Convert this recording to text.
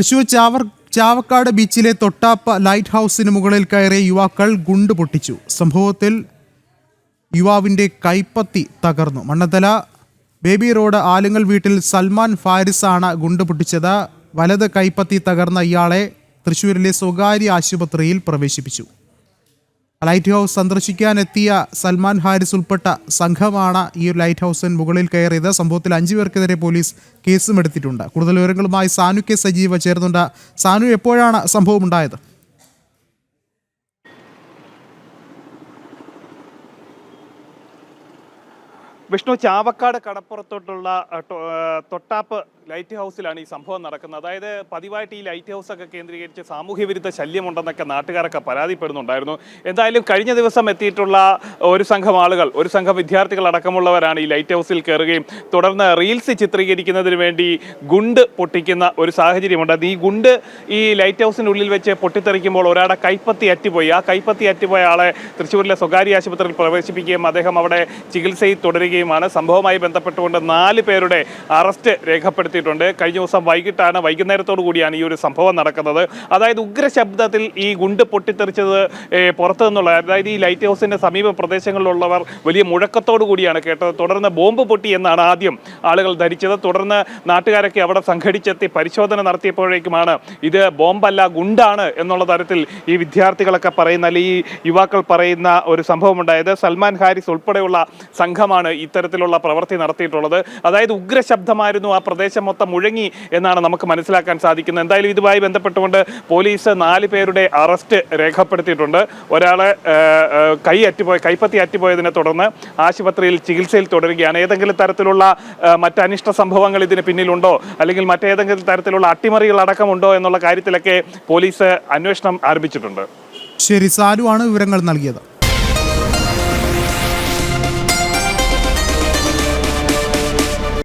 തൃശൂർ ചാവക്കാട് ബീച്ചിലെ തൊട്ടാപ്പ ലൈറ്റ് ഹൗസിന് മുകളിൽ കയറിയ യുവാക്കൾ ഗുണ്ട് പൊട്ടിച്ചു. സംഭവത്തിൽ യുവാവിന്റെ കൈപ്പത്തി തകർന്നു. മണ്ണത്തല ബേബി റോഡ് ആലുങ്ങൽ വീട്ടിൽ സൽമാൻ ഫാരിസാണ് ഗുണ്ട് പൊട്ടിച്ചത്. വലത് കൈപ്പത്തി തകർന്ന ഇയാളെ തൃശ്ശൂരിലെ സ്വകാര്യ ആശുപത്രിയിൽ പ്രവേശിപ്പിച്ചു. ലൈറ്റ് ഹൗസ് സന്ദർശിക്കാനെത്തിയ സൽമാൻ ഹാരിസ് ഉൾപ്പെട്ട സംഘമാണ് ഈ ലൈറ്റ് ഹൗസിന് മുകളിൽ കയറിയത്. സംഭവത്തിൽ 5 പേർക്കെതിരെ പോലീസ് കേസും എടുത്തിട്ടുണ്ട്. കൂടുതൽ വിവരങ്ങളുമായി സാനു കെ സജീവ ചേർന്നുണ്ട്. സാനു, എപ്പോഴാണ് സംഭവം ഉണ്ടായത്? വിഷ്ണു, ചാവക്കാട് കടപ്പുറത്തോട്ടുള്ള തൊട്ടാപ്പ് ലൈറ്റ് ഹൗസിലാണ് ഈ സംഭവം നടക്കുന്നത്. അതായത് പതിവായിട്ട് ഈ ലൈറ്റ് ഹൗസ് ഒക്കെ കേന്ദ്രീകരിച്ച് സാമൂഹ്യ വിരുദ്ധ ശല്യമുണ്ടെന്നൊക്കെ നാട്ടുകാരൊക്കെ പരാതിപ്പെടുന്നുണ്ടായിരുന്നു. എന്തായാലും കഴിഞ്ഞ ദിവസം എത്തിയിട്ടുള്ള ഒരു സംഘം വിദ്യാർത്ഥികൾ അടക്കമുള്ളവരാണ് ഈ ലൈറ്റ് ഹൗസിൽ കയറുകയും തുടർന്ന് റീൽസ് ചിത്രീകരിക്കുന്നതിന് വേണ്ടി ഗുണ്ട് പൊട്ടിക്കുന്ന ഒരു സാഹചര്യമുണ്ട്. ഈ ഗുണ്ട് ഈ ലൈറ്റ് ഹൗസിനുള്ളിൽ വെച്ച് പൊട്ടിത്തെറിക്കുമ്പോൾ ഒരാളുടെ കൈപ്പത്തി അറ്റുപോയി. ആ കൈപ്പത്തി അറ്റുപോയ ആളെ തൃശ്ശൂരിലെ സ്വകാര്യ ആശുപത്രിയിൽ പ്രവേശിപ്പിക്കുകയും അദ്ദേഹം അവിടെ ചികിത്സയിൽ തുടരുകയും സംഭവവുമായി ബന്ധപ്പെട്ടുകൊണ്ട് 4 പേരുടെ അറസ്റ്റ് രേഖപ്പെടുത്തിയിട്ടുണ്ട്. കഴിഞ്ഞ ദിവസം വൈകുന്നേരത്തോടു കൂടിയാണ് ഈ ഒരു സംഭവം നടക്കുന്നത്. അതായത് ഉഗ്രശബ്ദത്തിൽ ഈ ഗുണ്ട് പൊട്ടിത്തെറിച്ചത് പുറത്തു നിന്നുള്ള, അതായത് ഈ ലൈറ്റ് ഹൗസിന്റെ സമീപ പ്രദേശങ്ങളിലുള്ളവർ വലിയ മുഴക്കത്തോടു കൂടിയാണ് കേട്ടത്. തുടർന്ന് ബോംബ് പൊട്ടി എന്നാണ് ആദ്യം ആളുകൾ ധരിച്ചത്. തുടർന്ന് നാട്ടുകാരൊക്കെ അവിടെ സംഘടിച്ചെത്തി പരിശോധന നടത്തിയപ്പോഴേക്കുമാണ് ഇത് ബോംബല്ല ഗുണ്ടാണ് എന്നുള്ള തരത്തിൽ ഈ വിദ്യാർത്ഥികളൊക്കെ പറയുന്ന, അല്ലെങ്കിൽ ഈ യുവാക്കൾ പറയുന്ന ഒരു സംഭവം ഉണ്ടായത്. സൽമാൻ ഹാരിസ് ഉൾപ്പെടെയുള്ള സംഘമാണ് ഇത്തരത്തിലുള്ള പ്രവൃത്തി നടത്തിയിട്ടുള്ളത്. അതായത് ഉഗ്രശബ്ദമായിരുന്നു, ആ പ്രദേശം മൊത്തം മുഴങ്ങി എന്നാണ് നമുക്ക് മനസ്സിലാക്കാൻ സാധിക്കുന്നത്. എന്തായാലും ഇതുമായി ബന്ധപ്പെട്ടുകൊണ്ട് പോലീസ് 4 പേരുടെ അറസ്റ്റ് രേഖപ്പെടുത്തിയിട്ടുണ്ട്. ഒരാളെ കൈപ്പത്തി അറ്റുപോയതിനെ തുടർന്ന് ആശുപത്രിയിൽ ചികിത്സയിൽ തുടരുകയാണ്. ഏതെങ്കിലും തരത്തിലുള്ള മറ്റ് അനിഷ്ട സംഭവങ്ങൾ ഇതിന് പിന്നിലുണ്ടോ, അല്ലെങ്കിൽ മറ്റേതെങ്കിലും തരത്തിലുള്ള അട്ടിമറികൾ അടക്കമുണ്ടോ എന്നുള്ള കാര്യത്തിലൊക്കെ പോലീസ് അന്വേഷണം ആരംഭിച്ചിട്ടുണ്ട്. ശരി, സാലു ആണ് വിവരങ്ങൾ നൽകിയത്.